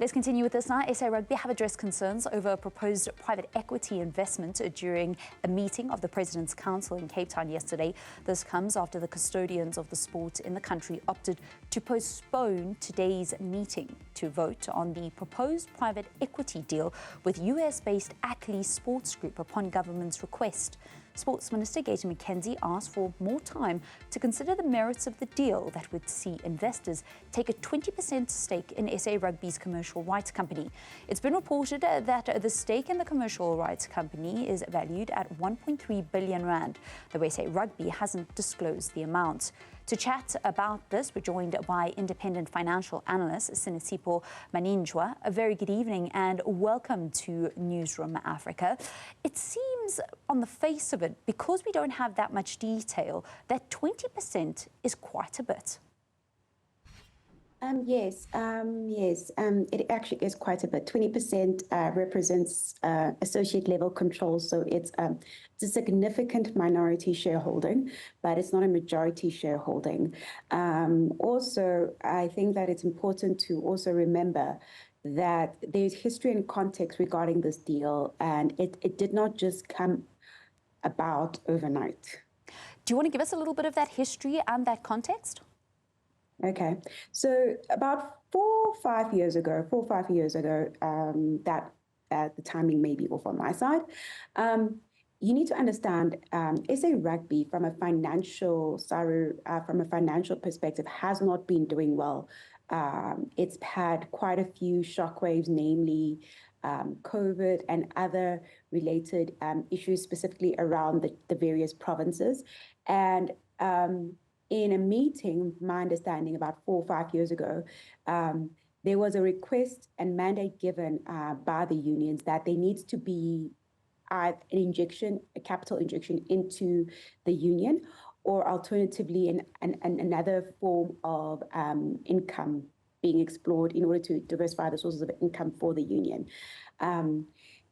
Let's continue with this now. SA Rugby have addressed concerns over a proposed private equity investment during a meeting of the President's Council in Cape Town yesterday. This comes after the custodians of the sport in the country opted to postpone today's meeting to vote on the proposed private equity deal with US-based Ackerley Sports Group upon government's request. Sports Minister Gayton McKenzie asked for more time to consider the merits of the deal that would see investors take a 20% stake in SA Rugby's commercial rights company. It's been reported that the stake in the commercial rights company is valued at 1.3 billion rand, though SA Rugby hasn't disclosed the amount. To chat about this, we're joined by independent financial analyst Sinesipho Maninjwa. A very good evening and welcome to Newzroom Afrika. It seems on the face of it, because we don't have that much detail, that 20% is quite a bit. Yes, it actually is quite a bit. 20% represents associate level control, so it's a significant minority shareholding, but it's not a majority shareholding. Also, I think that it's important to also remember that there's history and context regarding this deal, and it did not just come about overnight. Do you want to give us a little bit of that history and that context? Okay, so about 4 or 5 years ago, that the timing may be off on my side. You need to understand, SA Rugby from a financial perspective has not been doing well. It's had quite a few shockwaves, namely COVID and other related issues, specifically around the various provinces. And in a meeting, my understanding about 4 or 5 years ago, there was a request and mandate given by the unions that there needs to be a capital injection into the union, or alternatively another form of income being explored in order to diversify the sources of income for the union.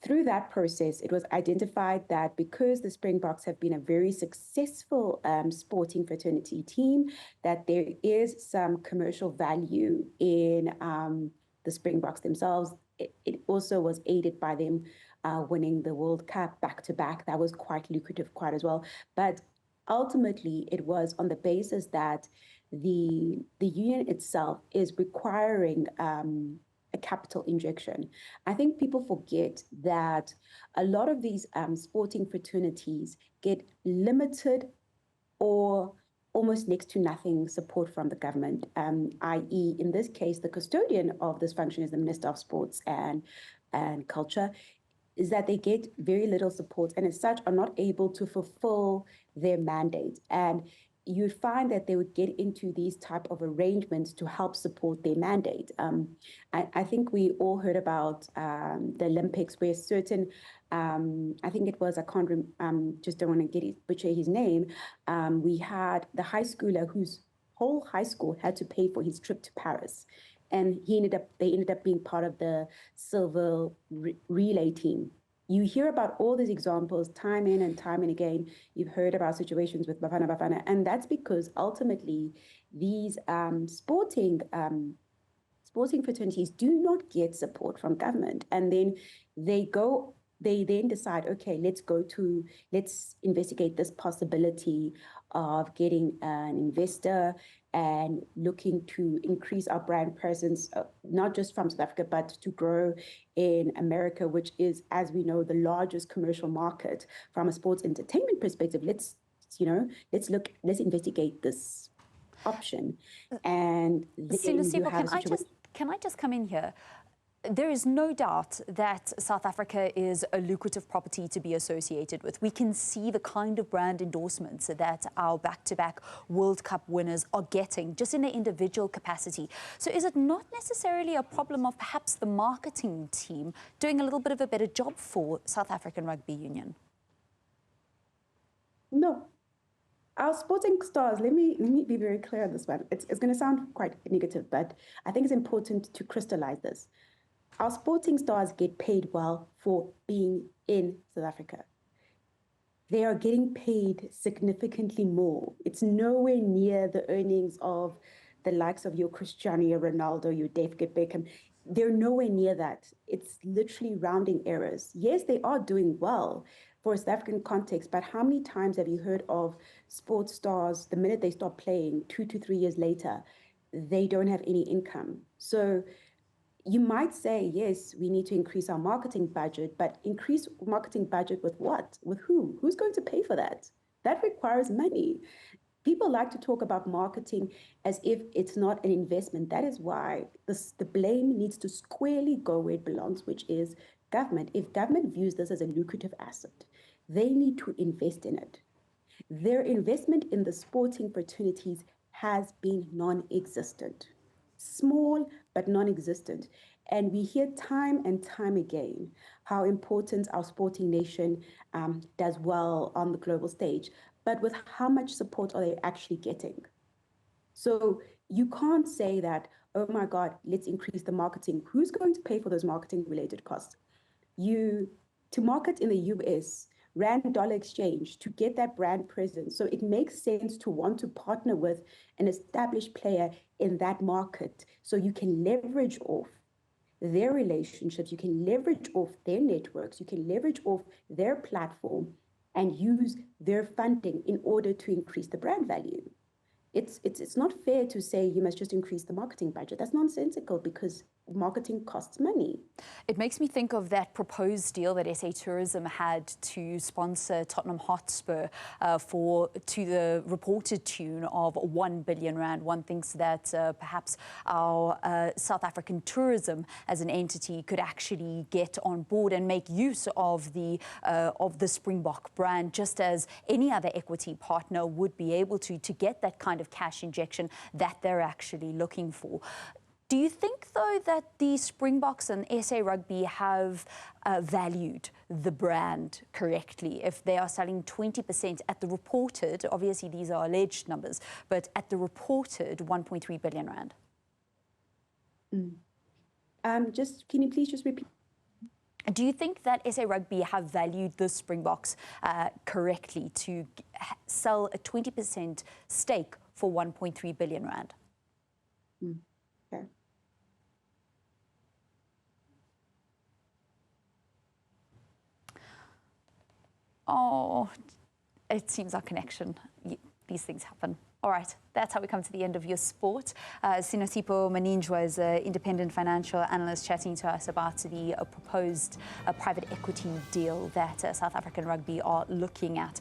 Through that process, it was identified that because the Springboks have been a very successful sporting fraternity team, that there is some commercial value in the Springboks themselves. It also was aided by them winning the World Cup back-to-back. That was quite lucrative, quite as well. But ultimately, it was on the basis that the union itself is requiring a capital injection. I think people forget that a lot of these sporting fraternities get limited or almost next to nothing support from the government, i.e. in this case, the custodian of this function is the Minister of Sports and Culture, is that they get very little support and as such are not able to fulfill their mandate. And you'd find that they would get into these type of arrangements to help support their mandate. I think we all heard about the Olympics where certain, I think it was, just don't want to butcher his name. We had the high schooler whose whole high school had to pay for his trip to Paris. And they ended up being part of the silver relay team. You hear about all these examples time in and time and again. You've heard about situations with Bafana, and that's because ultimately these sporting fraternities do not get support from government, and then they then decide, okay, let's investigate this possibility of getting an investor and looking to increase our brand presence, not just from South Africa, but to grow in America, which is, as we know, the largest commercial market from a sports entertainment perspective. Let's investigate this option. And then you have can I just come in here? There is no doubt that South Africa is a lucrative property to be associated with. We can see the kind of brand endorsements that our back-to-back World Cup winners are getting just in their individual capacity. So is it not necessarily a problem of perhaps the marketing team doing a little bit of a better job for South African Rugby Union? No. Our sporting stars, let me be very clear on this one. It's going to sound quite negative, but I think it's important to crystallize this. Our sporting stars get paid well for being in South Africa. They are getting paid significantly more. It's nowhere near the earnings of the likes of your Cristiano Ronaldo, your David Beckham. they're nowhere near that. It's literally rounding errors. Yes, they are doing well for a South African context, but how many times have you heard of sports stars, the minute they stop playing, 2 to 3 years later, they don't have any income? So you might say, yes, we need to increase our marketing budget, but increase marketing budget with what? With who? Who's going to pay for that? That requires money. People like to talk about marketing as if it's not an investment. That is why the blame needs to squarely go where it belongs, which is government. If government views this as a lucrative asset, they need to invest in it. Their investment in the sporting fraternities has been non-existent. Small, but non-existent. And we hear time and time again how important our sporting nation does well on the global stage. But with how much support are they actually getting? So you can't say that, oh my God, let's increase the marketing. Who's going to pay for those marketing related costs? To market in the US, Rand dollar exchange, to get that brand presence. So it makes sense to want to partner with an established player in that market so you can leverage off their relationships, you can leverage off their networks, you can leverage off their platform and use their funding in order to increase the brand value. It's not fair to say you must just increase the marketing budget. That's nonsensical because marketing costs money. It makes me think of that proposed deal that SA Tourism had to sponsor Tottenham Hotspur to the reported tune of 1 billion rand. One thinks that perhaps our South African tourism as an entity could actually get on board and make use of the Springbok brand, just as any other equity partner would be able to get that kind of cash injection that they're actually looking for. Do you think, though, that the Springboks and SA Rugby have valued the brand correctly if they are selling 20% at the reported, obviously these are alleged numbers, but at the reported 1.3 billion rand? Can you please just repeat? Do you think that SA Rugby have valued the Springboks correctly to sell a 20% stake for 1.3 billion rand? Okay. Oh, it seems our connection, these things happen. All right, that's how we come to the end of your sport. Sinesipho Maninjwa is an independent financial analyst chatting to us about the proposed private equity deal that South African Rugby are looking at.